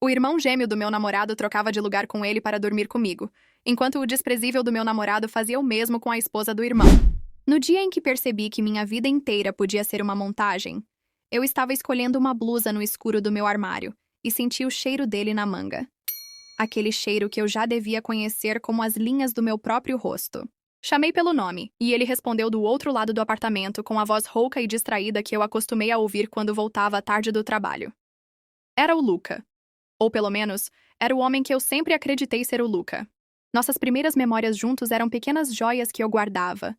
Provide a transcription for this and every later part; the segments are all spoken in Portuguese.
O irmão gêmeo do meu namorado trocava de lugar com ele para dormir comigo, enquanto o desprezível do meu namorado fazia o mesmo com a esposa do irmão. No dia em que percebi que minha vida inteira podia ser uma montagem, eu estava escolhendo uma blusa no escuro do meu armário e senti o cheiro dele na manga. Aquele cheiro que eu já devia conhecer como as linhas do meu próprio rosto. Chamei pelo nome, e ele respondeu do outro lado do apartamento com a voz rouca e distraída que eu acostumei a ouvir quando voltava à tarde do trabalho. Era o Luca. Ou pelo menos, era o homem que eu sempre acreditei ser o Luca. Nossas primeiras memórias juntos eram pequenas joias que eu guardava.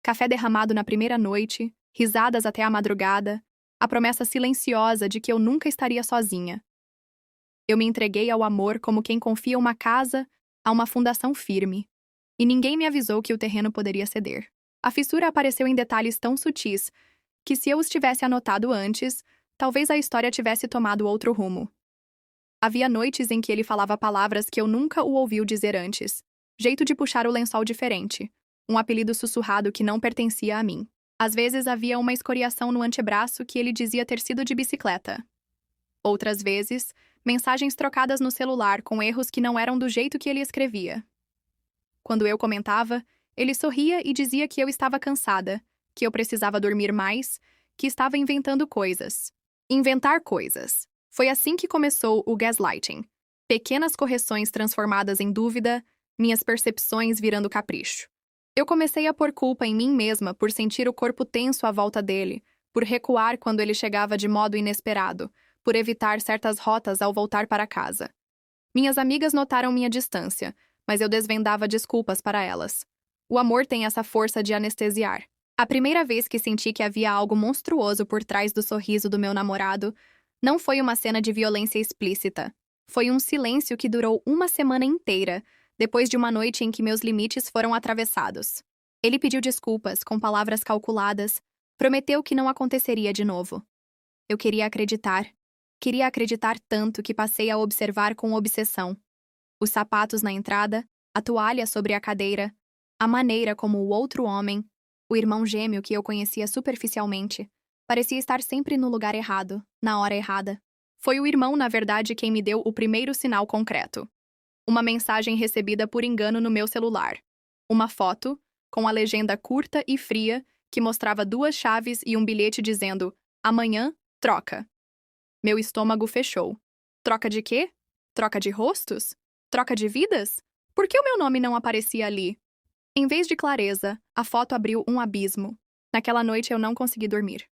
Café derramado na primeira noite, risadas até a madrugada, a promessa silenciosa de que eu nunca estaria sozinha. Eu me entreguei ao amor como quem confia uma casa a uma fundação firme. E ninguém me avisou que o terreno poderia ceder. A fissura apareceu em detalhes tão sutis que, se eu os tivesse anotado antes, talvez a história tivesse tomado outro rumo. Havia noites em que ele falava palavras que eu nunca o ouviu dizer antes. Jeito de puxar o lençol diferente. Um apelido sussurrado que não pertencia a mim. Às vezes havia uma escoriação no antebraço que ele dizia ter sido de bicicleta. Outras vezes, mensagens trocadas no celular com erros que não eram do jeito que ele escrevia. Quando eu comentava, ele sorria e dizia que eu estava cansada, que eu precisava dormir mais, que estava inventando coisas. Inventar coisas. Foi assim que começou o gaslighting. Pequenas correções transformadas em dúvida, minhas percepções virando capricho. Eu comecei a pôr culpa em mim mesma por sentir o corpo tenso à volta dele, por recuar quando ele chegava de modo inesperado, por evitar certas rotas ao voltar para casa. Minhas amigas notaram minha distância, mas eu desvendava desculpas para elas. O amor tem essa força de anestesiar. A primeira vez que senti que havia algo monstruoso por trás do sorriso do meu namorado não foi uma cena de violência explícita. Foi um silêncio que durou uma semana inteira, depois de uma noite em que meus limites foram atravessados. Ele pediu desculpas com palavras calculadas, prometeu que não aconteceria de novo. Eu queria acreditar. Queria acreditar tanto que passei a observar com obsessão. Os sapatos na entrada, a toalha sobre a cadeira, a maneira como o outro homem, o irmão gêmeo que eu conhecia superficialmente, parecia estar sempre no lugar errado, na hora errada. Foi o irmão, na verdade, quem me deu o primeiro sinal concreto. Uma mensagem recebida por engano no meu celular. Uma foto, com a legenda curta e fria, que mostrava 2 chaves e um bilhete dizendo: "Amanhã, troca". Meu estômago fechou. Troca de quê? Troca de rostos? Troca de vidas? Por que o meu nome não aparecia ali? Em vez de clareza, a foto abriu um abismo. Naquela noite eu não consegui dormir.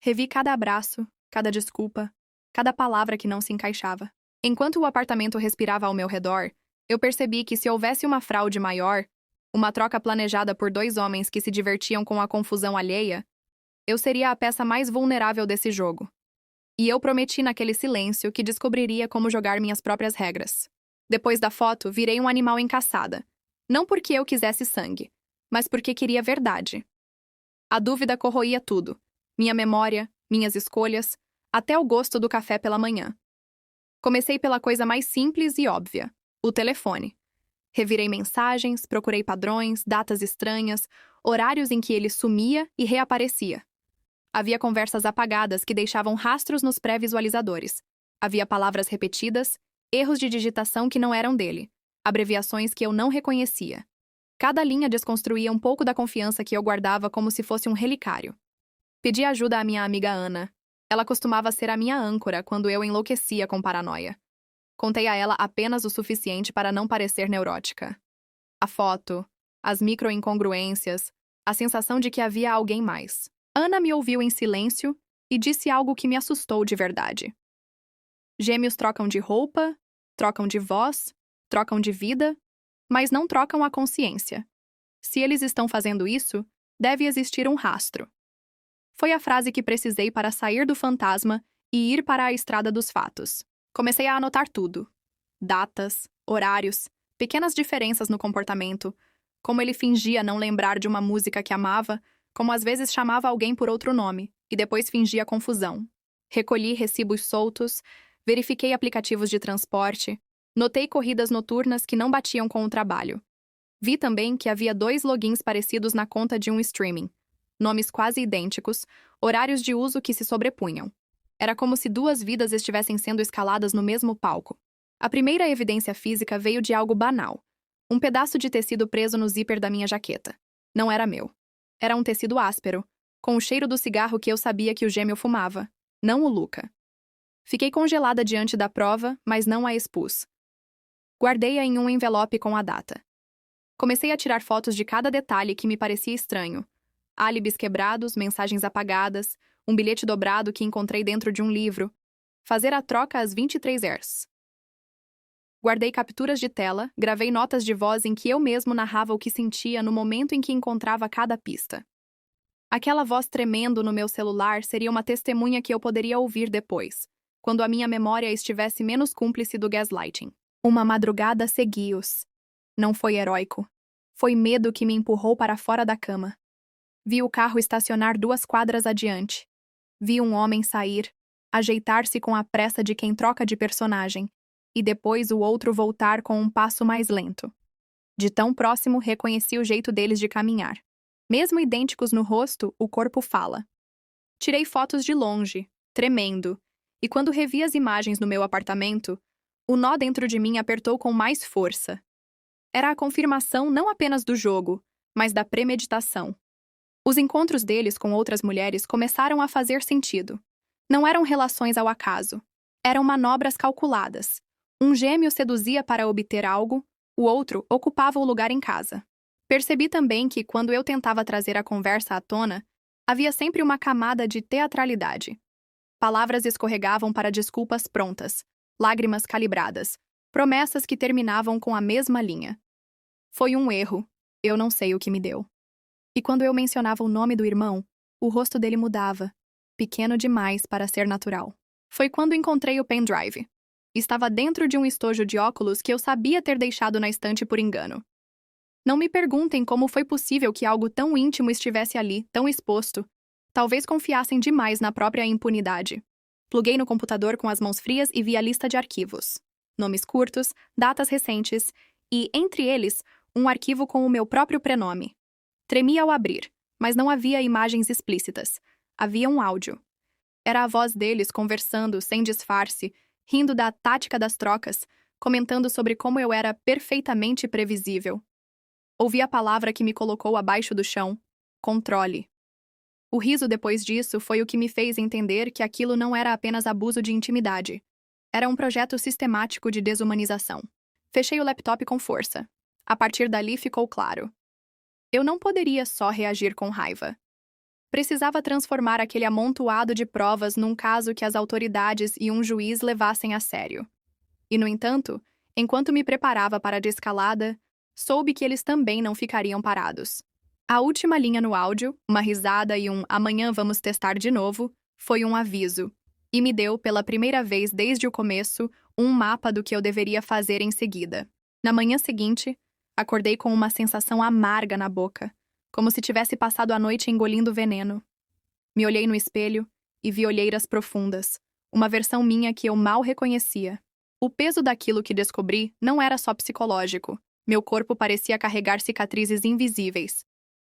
Revi cada abraço, cada desculpa, cada palavra que não se encaixava. Enquanto o apartamento respirava ao meu redor, eu percebi que se houvesse uma fraude maior, uma troca planejada por 2 homens que se divertiam com a confusão alheia, eu seria a peça mais vulnerável desse jogo. E eu prometi naquele silêncio que descobriria como jogar minhas próprias regras. Depois da foto, virei um animal em caçada. Não porque eu quisesse sangue, mas porque queria verdade. A dúvida corroía tudo. Minha memória, minhas escolhas, até o gosto do café pela manhã. Comecei pela coisa mais simples e óbvia: o telefone. Revirei mensagens, procurei padrões, datas estranhas, horários em que ele sumia e reaparecia. Havia conversas apagadas que deixavam rastros nos pré-visualizadores. Havia palavras repetidas, erros de digitação que não eram dele, abreviações que eu não reconhecia. Cada linha desconstruía um pouco da confiança que eu guardava como se fosse um relicário. Pedi ajuda à minha amiga Ana. Ela costumava ser a minha âncora quando eu enlouquecia com paranoia. Contei a ela apenas o suficiente para não parecer neurótica. A foto, as micro-incongruências, a sensação de que havia alguém mais. Ana me ouviu em silêncio e disse algo que me assustou de verdade. Gêmeos trocam de roupa, trocam de voz, trocam de vida, mas não trocam a consciência. Se eles estão fazendo isso, deve existir um rastro. Foi a frase que precisei para sair do fantasma e ir para a estrada dos fatos. Comecei a anotar tudo. Datas, horários, pequenas diferenças no comportamento, como ele fingia não lembrar de uma música que amava, como às vezes chamava alguém por outro nome, e depois fingia confusão. Recolhi recibos soltos, verifiquei aplicativos de transporte, notei corridas noturnas que não batiam com o trabalho. Vi também que havia 2 logins parecidos na conta de um streaming, nomes quase idênticos, horários de uso que se sobrepunham. Era como se duas vidas estivessem sendo escaladas no mesmo palco. A primeira evidência física veio de algo banal. Um pedaço de tecido preso no zíper da minha jaqueta. Não era meu. Era um tecido áspero, com o cheiro do cigarro que eu sabia que o gêmeo fumava, não o Luca. Fiquei congelada diante da prova, mas não a expus. Guardei-a em um envelope com a data. Comecei a tirar fotos de cada detalhe que me parecia estranho. Álibis quebrados, mensagens apagadas, um bilhete dobrado que encontrei dentro de um livro. Fazer a troca às 23 horas. Guardei capturas de tela, gravei notas de voz em que eu mesmo narrava o que sentia no momento em que encontrava cada pista. Aquela voz tremendo no meu celular seria uma testemunha que eu poderia ouvir depois, quando a minha memória estivesse menos cúmplice do gaslighting. Uma madrugada segui-os. Não foi heróico. Foi medo que me empurrou para fora da cama. Vi o carro estacionar 2 quadras adiante. Vi um homem sair, ajeitar-se com a pressa de quem troca de personagem, e depois o outro voltar com um passo mais lento. De tão próximo, reconheci o jeito deles de caminhar. Mesmo idênticos no rosto, o corpo fala. Tirei fotos de longe, tremendo, e quando revi as imagens no meu apartamento, o nó dentro de mim apertou com mais força. Era a confirmação não apenas do jogo, mas da premeditação. Os encontros deles com outras mulheres começaram a fazer sentido. Não eram relações ao acaso. Eram manobras calculadas. Um gêmeo seduzia para obter algo, o outro ocupava o lugar em casa. Percebi também que, quando eu tentava trazer a conversa à tona, havia sempre uma camada de teatralidade. Palavras escorregavam para desculpas prontas, lágrimas calibradas, promessas que terminavam com a mesma linha. Foi um erro. Eu não sei o que me deu. E quando eu mencionava o nome do irmão, o rosto dele mudava, pequeno demais para ser natural. Foi quando encontrei o pendrive. Estava dentro de um estojo de óculos que eu sabia ter deixado na estante por engano. Não me perguntem como foi possível que algo tão íntimo estivesse ali, tão exposto. Talvez confiassem demais na própria impunidade. Pluguei no computador com as mãos frias e vi a lista de arquivos. Nomes curtos, datas recentes e, entre eles, um arquivo com o meu próprio prenome. Tremi ao abrir, mas não havia imagens explícitas. Havia um áudio. Era a voz deles conversando, sem disfarce, rindo da tática das trocas, comentando sobre como eu era perfeitamente previsível. Ouvi a palavra que me colocou abaixo do chão: controle. O riso depois disso foi o que me fez entender que aquilo não era apenas abuso de intimidade. Era um projeto sistemático de desumanização. Fechei o laptop com força. A partir dali ficou claro. Eu não poderia só reagir com raiva. Precisava transformar aquele amontoado de provas num caso que as autoridades e um juiz levassem a sério. E, no entanto, enquanto me preparava para a desescalada, soube que eles também não ficariam parados. A última linha no áudio, uma risada e um "amanhã vamos testar de novo", foi um aviso, e me deu, pela primeira vez desde o começo, um mapa do que eu deveria fazer em seguida. Na manhã seguinte, acordei com uma sensação amarga na boca, como se tivesse passado a noite engolindo veneno. Me olhei no espelho e vi olheiras profundas, uma versão minha que eu mal reconhecia. O peso daquilo que descobri não era só psicológico. Meu corpo parecia carregar cicatrizes invisíveis.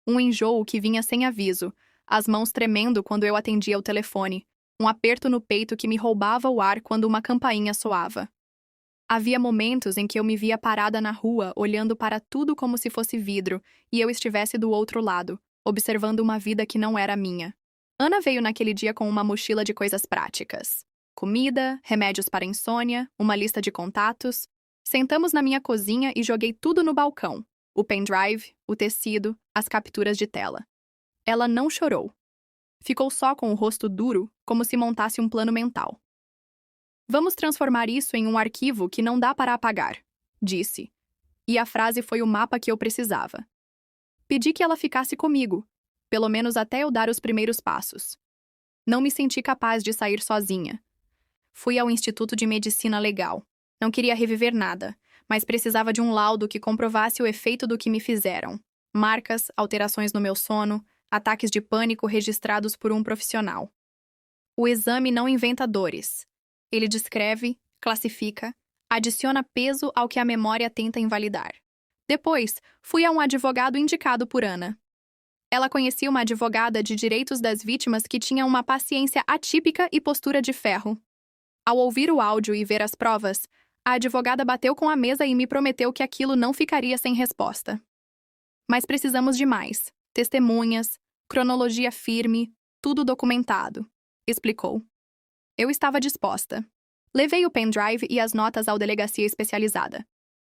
Um enjoo que vinha sem aviso, as mãos tremendo quando eu atendia o telefone, um aperto no peito que me roubava o ar quando uma campainha soava. Havia momentos em que eu me via parada na rua, olhando para tudo como se fosse vidro, e eu estivesse do outro lado, observando uma vida que não era minha. Ana veio naquele dia com uma mochila de coisas práticas. Comida, remédios para insônia, uma lista de contatos. Sentamos na minha cozinha e joguei tudo no balcão. O pendrive, o tecido, as capturas de tela. Ela não chorou. Ficou só com o rosto duro, como se montasse um plano mental. Vamos transformar isso em um arquivo que não dá para apagar, disse. E a frase foi o mapa que eu precisava. Pedi que ela ficasse comigo, pelo menos até eu dar os primeiros passos. Não me senti capaz de sair sozinha. Fui ao Instituto de Medicina Legal. Não queria reviver nada, mas precisava de um laudo que comprovasse o efeito do que me fizeram. Marcas, alterações no meu sono, ataques de pânico registrados por um profissional. O exame não inventa dores. Ele descreve, classifica, adiciona peso ao que a memória tenta invalidar. Depois, fui a um advogado indicado por Ana. Ela conhecia uma advogada de direitos das vítimas que tinha uma paciência atípica e postura de ferro. Ao ouvir o áudio e ver as provas, a advogada bateu com a mesa e me prometeu que aquilo não ficaria sem resposta. Mas precisamos de mais. Testemunhas, cronologia firme, tudo documentado, explicou. Eu estava disposta. Levei o pendrive e as notas à delegacia especializada.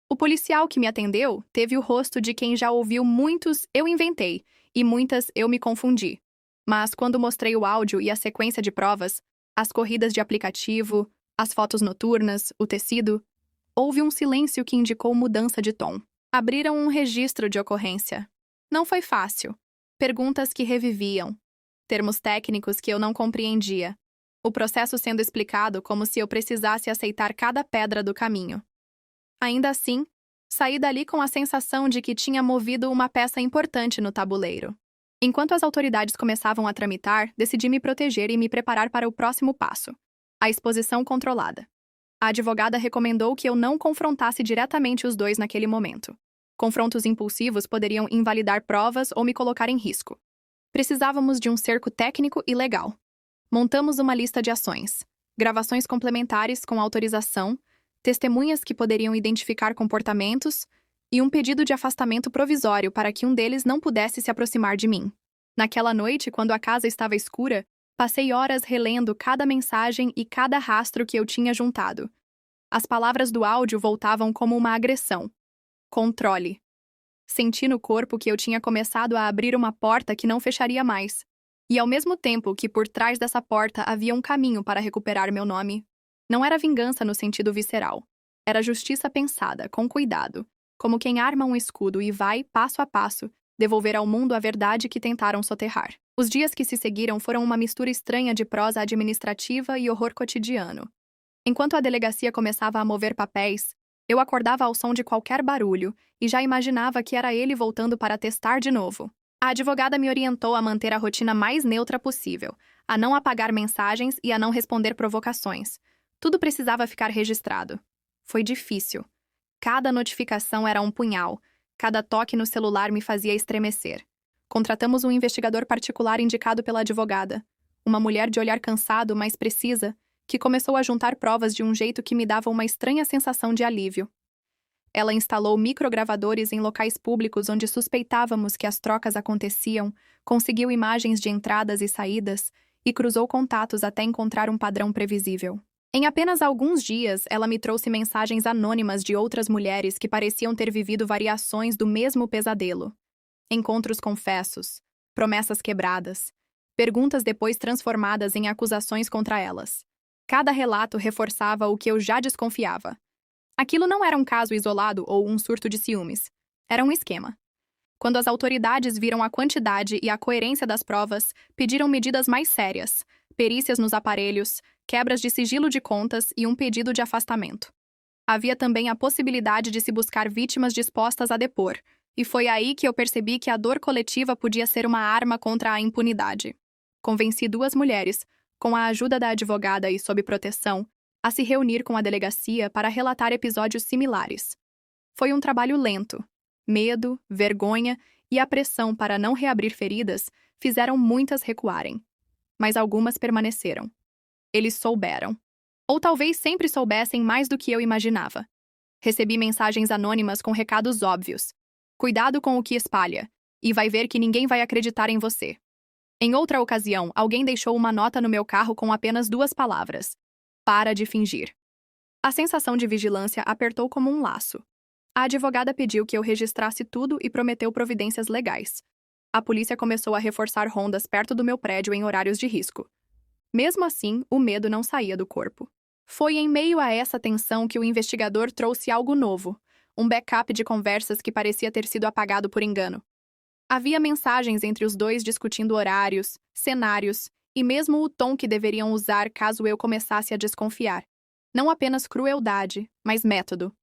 O policial que me atendeu teve o rosto de quem já ouviu muitos eu inventei e muitas eu me confundi. Mas quando mostrei o áudio e a sequência de provas, as corridas de aplicativo, as fotos noturnas, o tecido, houve um silêncio que indicou mudança de tom. Abriram um registro de ocorrência. Não foi fácil. Perguntas que reviviam. Termos técnicos que eu não compreendia. O processo sendo explicado como se eu precisasse aceitar cada pedra do caminho. Ainda assim, saí dali com a sensação de que tinha movido uma peça importante no tabuleiro. Enquanto as autoridades começavam a tramitar, decidi me proteger e me preparar para o próximo passo: a exposição controlada. A advogada recomendou que eu não confrontasse diretamente os dois naquele momento. Confrontos impulsivos poderiam invalidar provas ou me colocar em risco. Precisávamos de um cerco técnico e legal. Montamos uma lista de ações, gravações complementares com autorização, testemunhas que poderiam identificar comportamentos e um pedido de afastamento provisório para que um deles não pudesse se aproximar de mim. Naquela noite, quando a casa estava escura, passei horas relendo cada mensagem e cada rastro que eu tinha juntado. As palavras do áudio voltavam como uma agressão. Controle. Senti no corpo que eu tinha começado a abrir uma porta que não fecharia mais. E ao mesmo tempo que por trás dessa porta havia um caminho para recuperar meu nome. Não era vingança no sentido visceral. Era justiça pensada, com cuidado, como quem arma um escudo e vai, passo a passo, devolver ao mundo a verdade que tentaram soterrar. Os dias que se seguiram foram uma mistura estranha de prosa administrativa e horror cotidiano. Enquanto a delegacia começava a mover papéis, eu acordava ao som de qualquer barulho e já imaginava que era ele voltando para testar de novo. A advogada me orientou a manter a rotina mais neutra possível, a não apagar mensagens e a não responder provocações. Tudo precisava ficar registrado. Foi difícil. Cada notificação era um punhal, cada toque no celular me fazia estremecer. Contratamos um investigador particular indicado pela advogada, uma mulher de olhar cansado, mas precisa, que começou a juntar provas de um jeito que me dava uma estranha sensação de alívio. Ela instalou microgravadores em locais públicos onde suspeitávamos que as trocas aconteciam, conseguiu imagens de entradas e saídas e cruzou contatos até encontrar um padrão previsível. Em apenas alguns dias, ela me trouxe mensagens anônimas de outras mulheres que pareciam ter vivido variações do mesmo pesadelo. Encontros confessos, promessas quebradas, perguntas depois transformadas em acusações contra elas. Cada relato reforçava o que eu já desconfiava. Aquilo não era um caso isolado ou um surto de ciúmes. Era um esquema. Quando as autoridades viram a quantidade e a coerência das provas, pediram medidas mais sérias, perícias nos aparelhos, quebras de sigilo de contas e um pedido de afastamento. Havia também a possibilidade de se buscar vítimas dispostas a depor, e foi aí que eu percebi que a dor coletiva podia ser uma arma contra a impunidade. Convenci duas mulheres, com a ajuda da advogada e sob proteção, a se reunir com a delegacia para relatar episódios similares. Foi um trabalho lento. Medo, vergonha e a pressão para não reabrir feridas fizeram muitas recuarem. Mas algumas permaneceram. Eles souberam. Ou talvez sempre soubessem mais do que eu imaginava. Recebi mensagens anônimas com recados óbvios. Cuidado com o que espalha, e vai ver que ninguém vai acreditar em você. Em outra ocasião, alguém deixou uma nota no meu carro com apenas 2 palavras. Para de fingir. A sensação de vigilância apertou como um laço. A advogada pediu que eu registrasse tudo e prometeu providências legais. A polícia começou a reforçar rondas perto do meu prédio em horários de risco. Mesmo assim, o medo não saía do corpo. Foi em meio a essa tensão que o investigador trouxe algo novo, um backup de conversas que parecia ter sido apagado por engano. Havia mensagens entre os dois discutindo horários, cenários e mesmo o tom que deveriam usar caso eu começasse a desconfiar. Não apenas crueldade, mas método.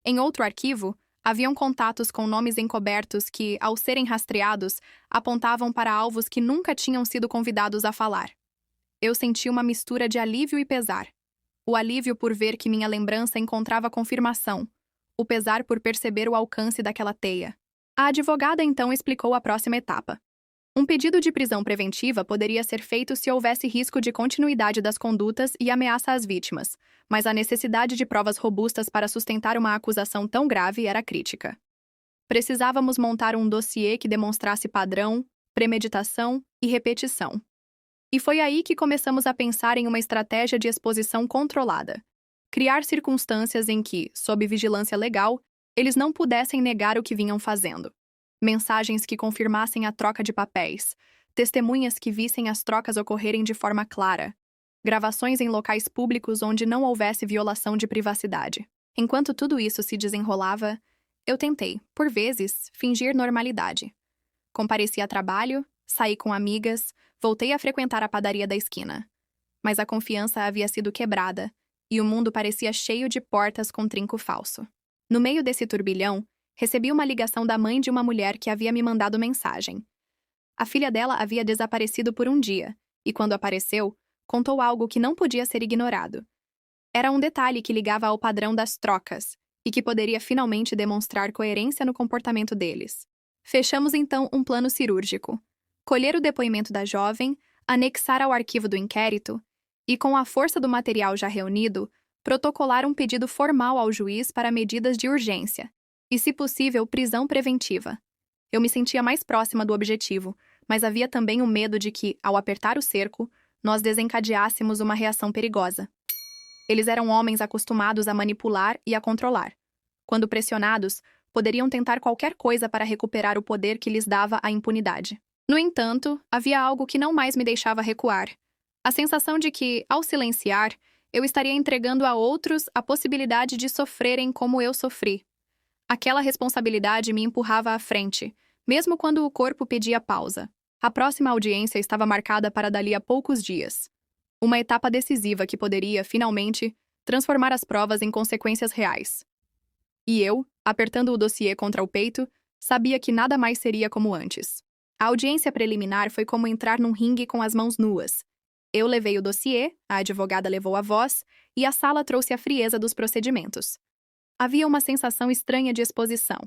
Em outro arquivo, haviam contatos com nomes encobertos que, ao serem rastreados, apontavam para alvos que nunca tinham sido convidados a falar. Eu senti uma mistura de alívio e pesar. O alívio por ver que minha lembrança encontrava confirmação. O pesar por perceber o alcance daquela teia. A advogada então explicou a próxima etapa. Um pedido de prisão preventiva poderia ser feito se houvesse risco de continuidade das condutas e ameaça às vítimas, mas a necessidade de provas robustas para sustentar uma acusação tão grave era crítica. Precisávamos montar um dossiê que demonstrasse padrão, premeditação e repetição. E foi aí que começamos a pensar em uma estratégia de exposição controlada. Criar circunstâncias em que, sob vigilância legal, eles não pudessem negar o que vinham fazendo. Mensagens que confirmassem a troca de papéis, testemunhas que vissem as trocas ocorrerem de forma clara, gravações em locais públicos onde não houvesse violação de privacidade. Enquanto tudo isso se desenrolava, eu tentei, por vezes, fingir normalidade. Compareci a trabalho, saí com amigas, voltei a frequentar a padaria da esquina. Mas a confiança havia sido quebrada, e o mundo parecia cheio de portas com trinco falso. No meio desse turbilhão, recebi uma ligação da mãe de uma mulher que havia me mandado mensagem. A filha dela havia desaparecido por um dia, e quando apareceu, contou algo que não podia ser ignorado. Era um detalhe que ligava ao padrão das trocas, e que poderia finalmente demonstrar coerência no comportamento deles. Fechamos então um plano cirúrgico. Colher o depoimento da jovem, anexar ao arquivo do inquérito e, com a força do material já reunido, protocolar um pedido formal ao juiz para medidas de urgência e, se possível, prisão preventiva. Eu me sentia mais próxima do objetivo, mas havia também o medo de que, ao apertar o cerco, nós desencadeássemos uma reação perigosa. Eles eram homens acostumados a manipular e a controlar. Quando pressionados, poderiam tentar qualquer coisa para recuperar o poder que lhes dava a impunidade. No entanto, havia algo que não mais me deixava recuar. A sensação de que, ao silenciar, eu estaria entregando a outros a possibilidade de sofrerem como eu sofri. Aquela responsabilidade me empurrava à frente, mesmo quando o corpo pedia pausa. A próxima audiência estava marcada para dali a poucos dias. Uma etapa decisiva que poderia, finalmente, transformar as provas em consequências reais. E eu, apertando o dossiê contra o peito, sabia que nada mais seria como antes. A audiência preliminar foi como entrar num ringue com as mãos nuas. Eu levei o dossiê, a advogada levou a voz, e a sala trouxe a frieza dos procedimentos. Havia uma sensação estranha de exposição.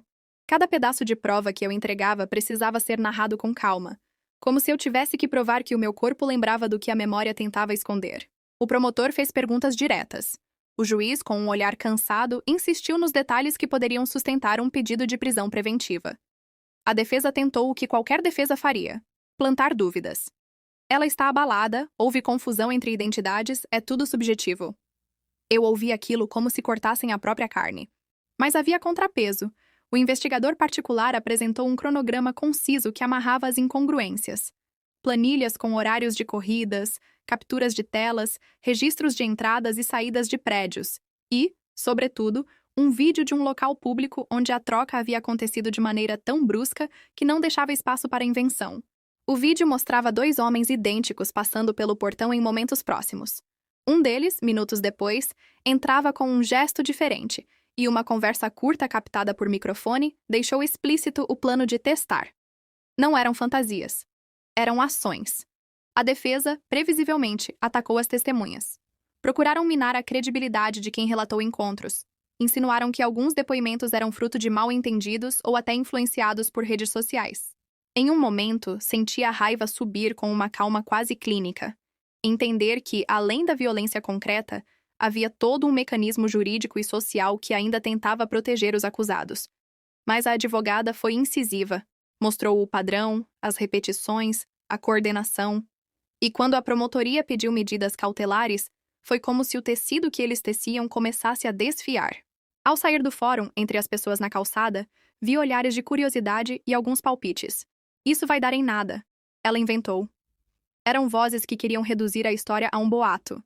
Cada pedaço de prova que eu entregava precisava ser narrado com calma, como se eu tivesse que provar que o meu corpo lembrava do que a memória tentava esconder. O promotor fez perguntas diretas. O juiz, com um olhar cansado, insistiu nos detalhes que poderiam sustentar um pedido de prisão preventiva. A defesa tentou o que qualquer defesa faria: plantar dúvidas. Ela está abalada, houve confusão entre identidades, é tudo subjetivo. Eu ouvi aquilo como se cortassem a própria carne. Mas havia contrapeso. O investigador particular apresentou um cronograma conciso que amarrava as incongruências. Planilhas com horários de corridas, capturas de telas, registros de entradas e saídas de prédios. E, sobretudo, um vídeo de um local público onde a troca havia acontecido de maneira tão brusca que não deixava espaço para invenção. O vídeo mostrava 2 homens idênticos passando pelo portão em momentos próximos. Um deles, minutos depois, entrava com um gesto diferente, e uma conversa curta captada por microfone deixou explícito o plano de testar. Não eram fantasias. Eram ações. A defesa, previsivelmente, atacou as testemunhas. Procuraram minar a credibilidade de quem relatou encontros. Insinuaram que alguns depoimentos eram fruto de mal-entendidos ou até influenciados por redes sociais. Em um momento, senti a raiva subir com uma calma quase clínica. Entender que, além da violência concreta, havia todo um mecanismo jurídico e social que ainda tentava proteger os acusados. Mas a advogada foi incisiva. Mostrou o padrão, as repetições, a coordenação. E quando a promotoria pediu medidas cautelares, foi como se o tecido que eles teciam começasse a desfiar. Ao sair do fórum, entre as pessoas na calçada, vi olhares de curiosidade e alguns palpites. Isso vai dar em nada, ela inventou. Eram vozes que queriam reduzir a história a um boato.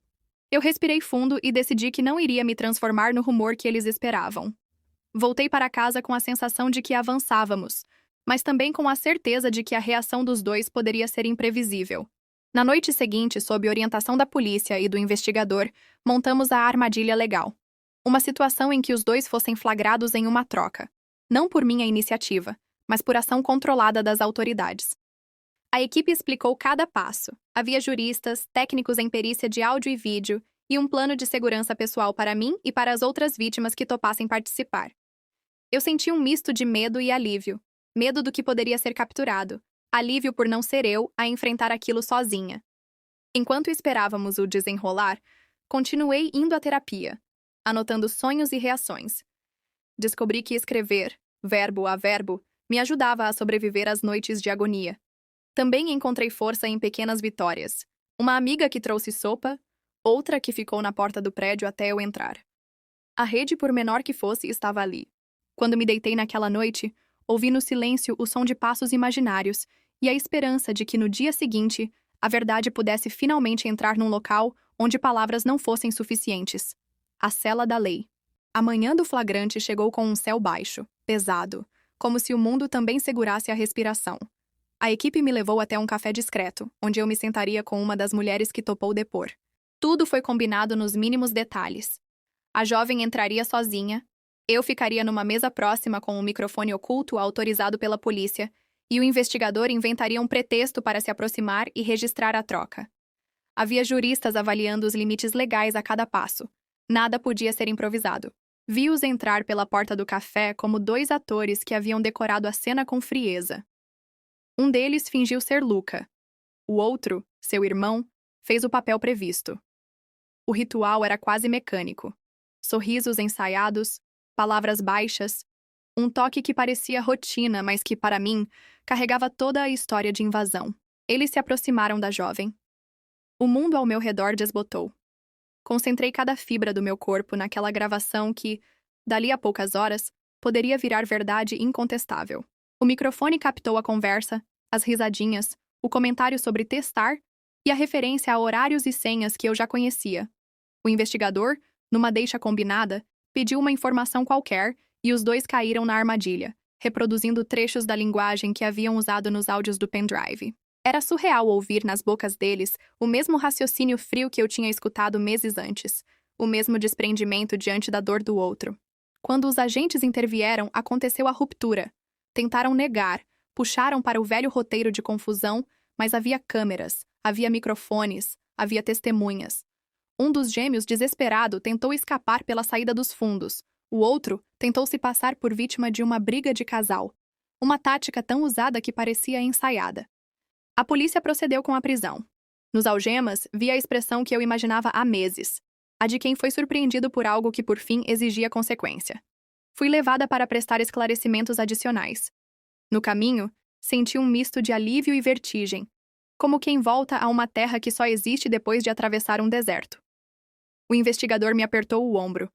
Eu respirei fundo e decidi que não iria me transformar no rumor que eles esperavam. Voltei para casa com a sensação de que avançávamos, mas também com a certeza de que a reação dos dois poderia ser imprevisível. Na noite seguinte, sob orientação da polícia e do investigador, montamos a armadilha legal. Uma situação em que os dois fossem flagrados em uma troca. Não por minha iniciativa, mas por ação controlada das autoridades. A equipe explicou cada passo. Havia juristas, técnicos em perícia de áudio e vídeo e um plano de segurança pessoal para mim e para as outras vítimas que topassem participar. Eu senti um misto de medo e alívio. Medo do que poderia ser capturado, Alívio por não ser eu a enfrentar aquilo sozinha. Enquanto esperávamos o desenrolar, continuei indo à terapia, anotando sonhos e reações. Descobri que escrever, verbo a verbo, me ajudava a sobreviver às noites de agonia. Também encontrei força em pequenas vitórias. Uma amiga que trouxe sopa, outra que ficou na porta do prédio até eu entrar. A rede, por menor que fosse, estava ali. Quando me deitei naquela noite, ouvi no silêncio o som de passos imaginários e a esperança de que no dia seguinte a verdade pudesse finalmente entrar num local onde palavras não fossem suficientes. A cela da lei. A manhã do flagrante chegou com um céu baixo, pesado, como se o mundo também segurasse a respiração. A equipe me levou até um café discreto, onde eu me sentaria com uma das mulheres que topou depor. Tudo foi combinado nos mínimos detalhes. A jovem entraria sozinha, eu ficaria numa mesa próxima com um microfone oculto autorizado pela polícia, e o investigador inventaria um pretexto para se aproximar e registrar a troca. Havia juristas avaliando os limites legais a cada passo. Nada podia ser improvisado. Vi-os entrar pela porta do café como dois atores que haviam decorado a cena com frieza. Um deles fingiu ser Luca. O outro, seu irmão, fez o papel previsto. O ritual era quase mecânico. Sorrisos ensaiados, palavras baixas, um toque que parecia rotina, mas que, para mim, carregava toda a história de invasão. Eles se aproximaram da jovem. O mundo ao meu redor desbotou. Concentrei cada fibra do meu corpo naquela gravação que, dali a poucas horas, poderia virar verdade incontestável. O microfone captou a conversa, as risadinhas, o comentário sobre testar e a referência a horários e senhas que eu já conhecia. O investigador, numa deixa combinada, pediu uma informação qualquer e os dois caíram na armadilha, reproduzindo trechos da linguagem que haviam usado nos áudios do pendrive. Era surreal ouvir nas bocas deles o mesmo raciocínio frio que eu tinha escutado meses antes, o mesmo desprendimento diante da dor do outro. Quando os agentes intervieram, aconteceu a ruptura. Tentaram negar, puxaram para o velho roteiro de confusão, mas havia câmeras, havia microfones, havia testemunhas. Um dos gêmeos, desesperado, tentou escapar pela saída dos fundos. O outro tentou se passar por vítima de uma briga de casal. Uma tática tão usada que parecia ensaiada. A polícia procedeu com a prisão. Nos algemas, vi a expressão que eu imaginava há meses, a de quem foi surpreendido por algo que por fim exigia consequência. Fui levada para prestar esclarecimentos adicionais. No caminho, senti um misto de alívio e vertigem, como quem volta a uma terra que só existe depois de atravessar um deserto. O investigador me apertou o ombro.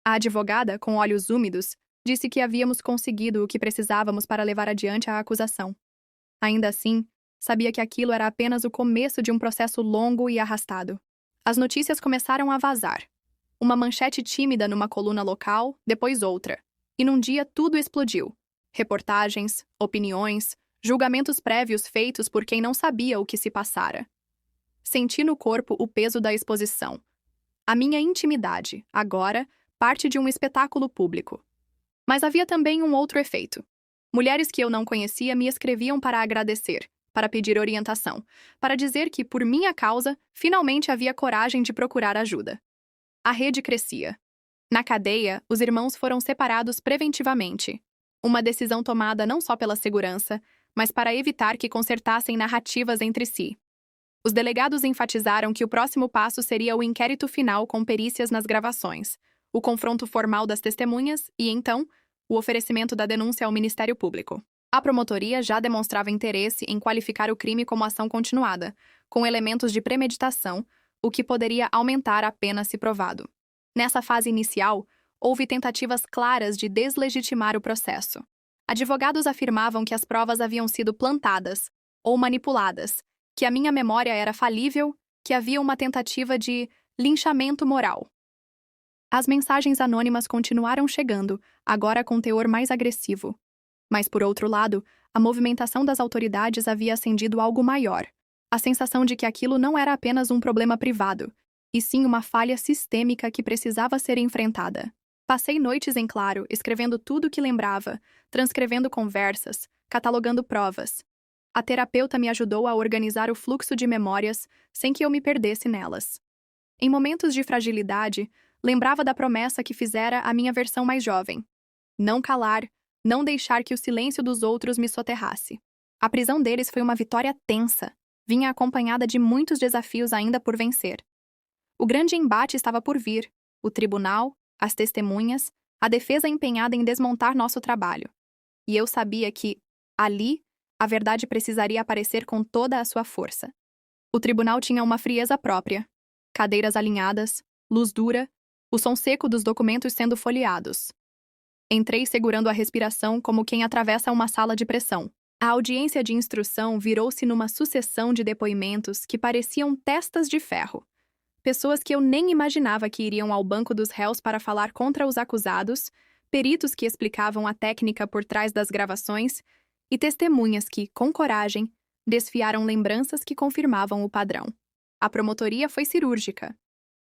A advogada, com olhos úmidos, disse que havíamos conseguido o que precisávamos para levar adiante a acusação. Ainda assim, sabia que aquilo era apenas o começo de um processo longo e arrastado. As notícias começaram a vazar. Uma manchete tímida numa coluna local, depois outra. E num dia tudo explodiu. Reportagens, opiniões, julgamentos prévios feitos por quem não sabia o que se passara. Senti no corpo o peso da exposição. A minha intimidade, agora, parte de um espetáculo público. Mas havia também um outro efeito. Mulheres que eu não conhecia me escreviam para agradecer, para pedir orientação, para dizer que, por minha causa, finalmente havia coragem de procurar ajuda. A rede crescia. Na cadeia, os irmãos foram separados preventivamente. Uma decisão tomada não só pela segurança, mas para evitar que consertassem narrativas entre si. Os delegados enfatizaram que o próximo passo seria o inquérito final com perícias nas gravações, o confronto formal das testemunhas e, então, o oferecimento da denúncia ao Ministério Público. A promotoria já demonstrava interesse em qualificar o crime como ação continuada, com elementos de premeditação, o que poderia aumentar a pena se provado. Nessa fase inicial, houve tentativas claras de deslegitimar o processo. Advogados afirmavam que as provas haviam sido plantadas ou manipuladas, que a minha memória era falível, que havia uma tentativa de linchamento moral. As mensagens anônimas continuaram chegando, agora com teor mais agressivo. Mas, por outro lado, a movimentação das autoridades havia acendido algo maior. A sensação de que aquilo não era apenas um problema privado, e sim uma falha sistêmica que precisava ser enfrentada. Passei noites em claro, escrevendo tudo o que lembrava, transcrevendo conversas, catalogando provas. A terapeuta me ajudou a organizar o fluxo de memórias sem que eu me perdesse nelas. Em momentos de fragilidade, lembrava da promessa que fizera a minha versão mais jovem. Não calar, não deixar que o silêncio dos outros me soterrasse. A prisão deles foi uma vitória tensa. Vinha acompanhada de muitos desafios ainda por vencer. O grande embate estava por vir. O tribunal, as testemunhas, a defesa empenhada em desmontar nosso trabalho. E eu sabia que, ali, a verdade precisaria aparecer com toda a sua força. O tribunal tinha uma frieza própria. Cadeiras alinhadas, luz dura, o som seco dos documentos sendo folheados. Entrei segurando a respiração como quem atravessa uma sala de pressão. A audiência de instrução virou-se numa sucessão de depoimentos que pareciam testas de ferro. Pessoas que eu nem imaginava que iriam ao banco dos réus para falar contra os acusados, peritos que explicavam a técnica por trás das gravações e testemunhas que, com coragem, desfiaram lembranças que confirmavam o padrão. A promotoria foi cirúrgica.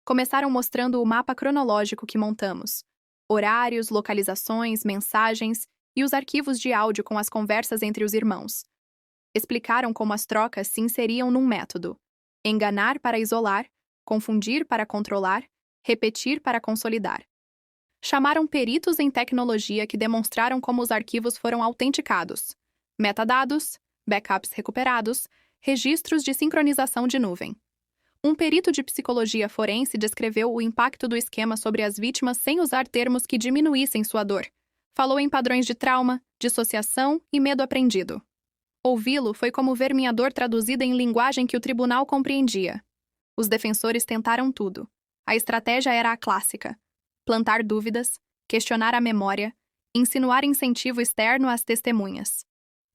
Começaram mostrando o mapa cronológico que montamos. Horários, localizações, mensagens e os arquivos de áudio com as conversas entre os irmãos. Explicaram como as trocas se inseriam num método: enganar para isolar, confundir para controlar, repetir para consolidar. Chamaram peritos em tecnologia que demonstraram como os arquivos foram autenticados. Metadados, backups recuperados, registros de sincronização de nuvem. Um perito de psicologia forense descreveu o impacto do esquema sobre as vítimas sem usar termos que diminuíssem sua dor. Falou em padrões de trauma, dissociação e medo aprendido. Ouvi-lo foi como ver minha dor traduzida em linguagem que o tribunal compreendia. Os defensores tentaram tudo. A estratégia era a clássica: plantar dúvidas, questionar a memória, insinuar incentivo externo às testemunhas.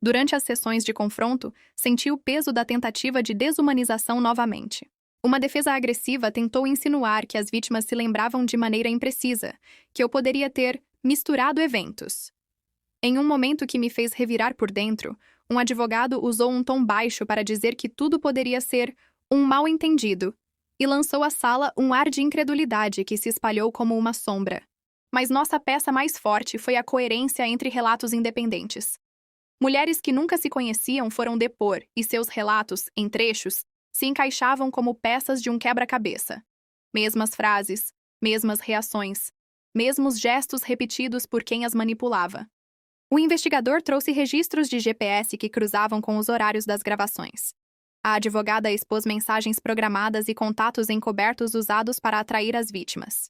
Durante as sessões de confronto, senti o peso da tentativa de desumanização novamente. Uma defesa agressiva tentou insinuar que as vítimas se lembravam de maneira imprecisa, que eu poderia ter misturado eventos. Em um momento que me fez revirar por dentro, um advogado usou um tom baixo para dizer que tudo poderia ser um mal-entendido, e lançou à sala um ar de incredulidade que se espalhou como uma sombra. Mas nossa peça mais forte foi a coerência entre relatos independentes. Mulheres que nunca se conheciam foram depor, e seus relatos, em trechos, se encaixavam como peças de um quebra-cabeça. Mesmas frases, mesmas reações, mesmos gestos repetidos por quem as manipulava. O investigador trouxe registros de GPS que cruzavam com os horários das gravações. A advogada expôs mensagens programadas e contatos encobertos usados para atrair as vítimas.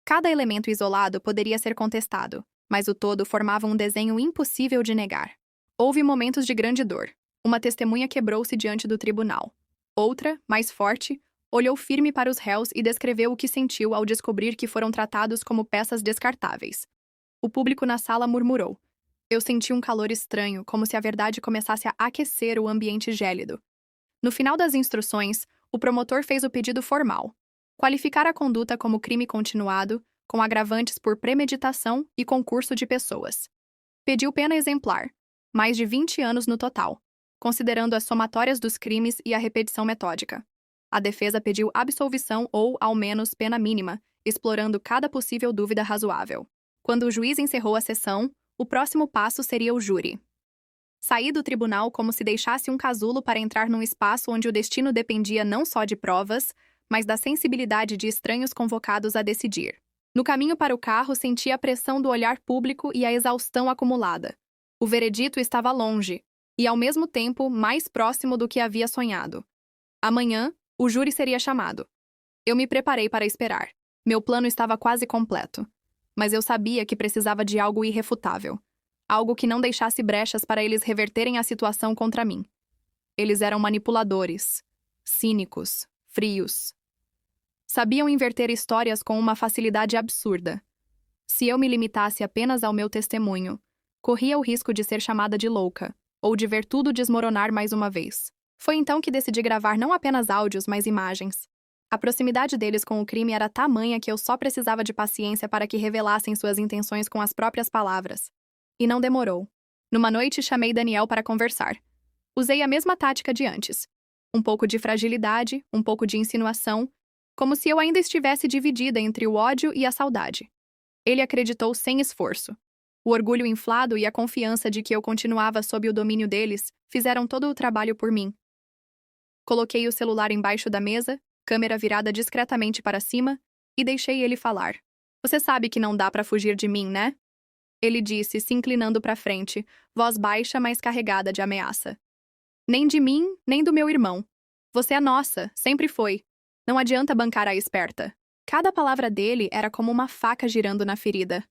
Cada elemento isolado poderia ser contestado, mas o todo formava um desenho impossível de negar. Houve momentos de grande dor. Uma testemunha quebrou-se diante do tribunal. Outra, mais forte, olhou firme para os réus e descreveu o que sentiu ao descobrir que foram tratados como peças descartáveis. O público na sala murmurou. Eu senti um calor estranho, como se a verdade começasse a aquecer o ambiente gélido. No final das instruções, o promotor fez o pedido formal: qualificar a conduta como crime continuado, com agravantes por premeditação e concurso de pessoas. Pediu pena exemplar, mais de 20 anos no total, considerando as somatórias dos crimes e a repetição metódica. A defesa pediu absolvição ou, ao menos, pena mínima, explorando cada possível dúvida razoável. Quando o juiz encerrou a sessão, o próximo passo seria o júri. Saí do tribunal como se deixasse um casulo para entrar num espaço onde o destino dependia não só de provas, mas da sensibilidade de estranhos convocados a decidir. No caminho para o carro, senti a pressão do olhar público e a exaustão acumulada. O veredito estava longe, e ao mesmo tempo mais próximo do que havia sonhado. Amanhã, o júri seria chamado. Eu me preparei para esperar. Meu plano estava quase completo. Mas eu sabia que precisava de algo irrefutável. Algo que não deixasse brechas para eles reverterem a situação contra mim. Eles eram manipuladores, cínicos, frios. Sabiam inverter histórias com uma facilidade absurda. Se eu me limitasse apenas ao meu testemunho, corria o risco de ser chamada de louca, ou de ver tudo desmoronar mais uma vez. Foi então que decidi gravar não apenas áudios, mas imagens. A proximidade deles com o crime era tamanha que eu só precisava de paciência para que revelassem suas intenções com as próprias palavras. E não demorou. Numa noite, chamei Daniel para conversar. Usei a mesma tática de antes. Um pouco de fragilidade, um pouco de insinuação, como se eu ainda estivesse dividida entre o ódio e a saudade. Ele acreditou sem esforço. O orgulho inflado e a confiança de que eu continuava sob o domínio deles fizeram todo o trabalho por mim. Coloquei o celular embaixo da mesa, câmera virada discretamente para cima, e deixei ele falar. Você sabe que não dá para fugir de mim, né? Ele disse, se inclinando para frente, voz baixa, mas carregada de ameaça. Nem de mim, nem do meu irmão. Você é nossa, sempre foi. Não adianta bancar a esperta. Cada palavra dele era como uma faca girando na ferida.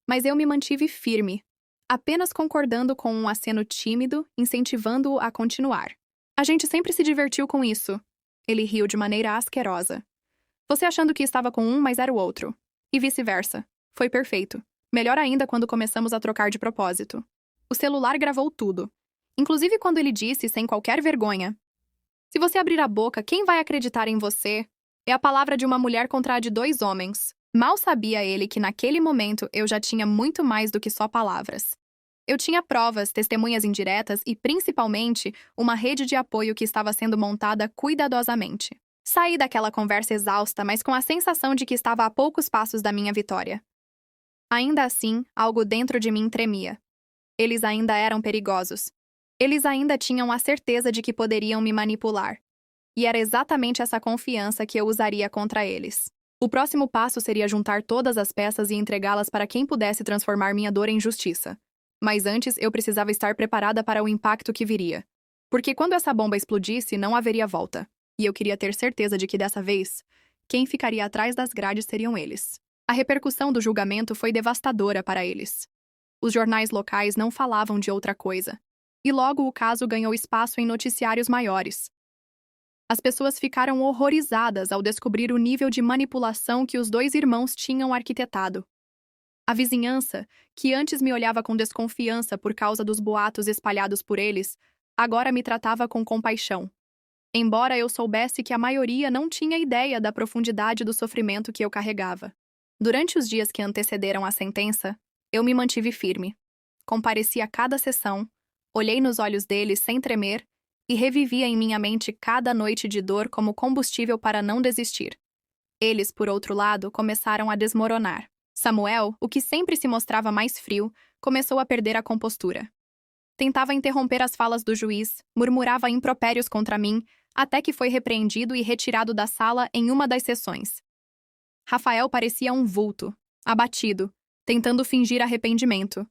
Mas eu me mantive firme, apenas concordando com um aceno tímido, incentivando-o a continuar. A gente sempre se divertiu com isso. Ele riu de maneira asquerosa. Você achando que estava com um, mas era o outro. E vice-versa. Foi perfeito. Melhor ainda quando começamos a trocar de propósito. O celular gravou tudo. Inclusive quando ele disse, sem qualquer vergonha: se você abrir a boca, quem vai acreditar em você? É a palavra de uma mulher contra a de dois homens. Mal sabia ele que naquele momento eu já tinha muito mais do que só palavras. Eu tinha provas, testemunhas indiretas e, principalmente, uma rede de apoio que estava sendo montada cuidadosamente. Saí daquela conversa exausta, mas com a sensação de que estava a poucos passos da minha vitória. Ainda assim, algo dentro de mim tremia. Eles ainda eram perigosos. Eles ainda tinham a certeza de que poderiam me manipular. E era exatamente essa confiança que eu usaria contra eles. O próximo passo seria juntar todas as peças e entregá-las para quem pudesse transformar minha dor em justiça. Mas antes, eu precisava estar preparada para o impacto que viria. Porque quando essa bomba explodisse, não haveria volta. E eu queria ter certeza de que dessa vez, quem ficaria atrás das grades seriam eles. A repercussão do julgamento foi devastadora para eles. Os jornais locais não falavam de outra coisa. E logo o caso ganhou espaço em noticiários maiores. As pessoas ficaram horrorizadas ao descobrir o nível de manipulação que os dois irmãos tinham arquitetado. A vizinhança, que antes me olhava com desconfiança por causa dos boatos espalhados por eles, agora me tratava com compaixão. Embora eu soubesse que a maioria não tinha ideia da profundidade do sofrimento que eu carregava. Durante os dias que antecederam a sentença, eu me mantive firme. Compareci a cada sessão, olhei nos olhos deles sem tremer e revivia em minha mente cada noite de dor como combustível para não desistir. Eles, por outro lado, começaram a desmoronar. Samuel, o que sempre se mostrava mais frio, começou a perder a compostura. Tentava interromper as falas do juiz, murmurava impropérios contra mim, até que foi repreendido e retirado da sala em uma das sessões. Rafael parecia um vulto, abatido, tentando fingir arrependimento.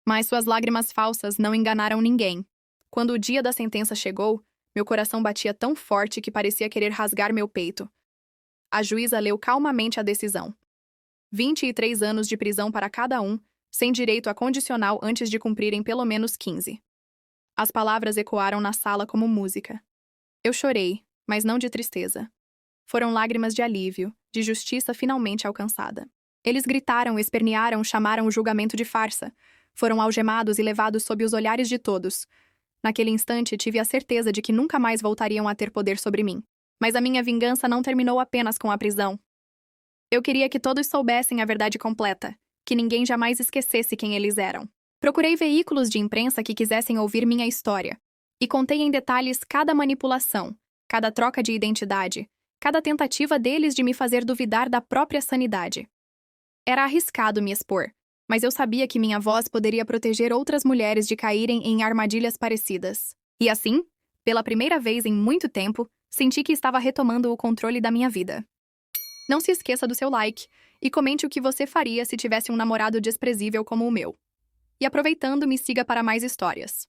Mas suas lágrimas falsas não enganaram ninguém. Quando o dia da sentença chegou, meu coração batia tão forte que parecia querer rasgar meu peito. A juíza leu calmamente a decisão. 23 anos de prisão para cada um, sem direito a condicional antes de cumprirem pelo menos 15. As palavras ecoaram na sala como música. Eu chorei, mas não de tristeza. Foram lágrimas de alívio, de justiça finalmente alcançada. Eles gritaram, espernearam, chamaram o julgamento de farsa. Foram algemados e levados sob os olhares de todos. Naquele instante, tive a certeza de que nunca mais voltariam a ter poder sobre mim. Mas a minha vingança não terminou apenas com a prisão. Eu queria que todos soubessem a verdade completa, que ninguém jamais esquecesse quem eles eram. Procurei veículos de imprensa que quisessem ouvir minha história, e contei em detalhes cada manipulação, cada troca de identidade, cada tentativa deles de me fazer duvidar da própria sanidade. Era arriscado me expor, mas eu sabia que minha voz poderia proteger outras mulheres de caírem em armadilhas parecidas. E assim, pela primeira vez em muito tempo, senti que estava retomando o controle da minha vida. Não se esqueça do seu like e comente o que você faria se tivesse um namorado desprezível como o meu. E aproveitando, me siga para mais histórias.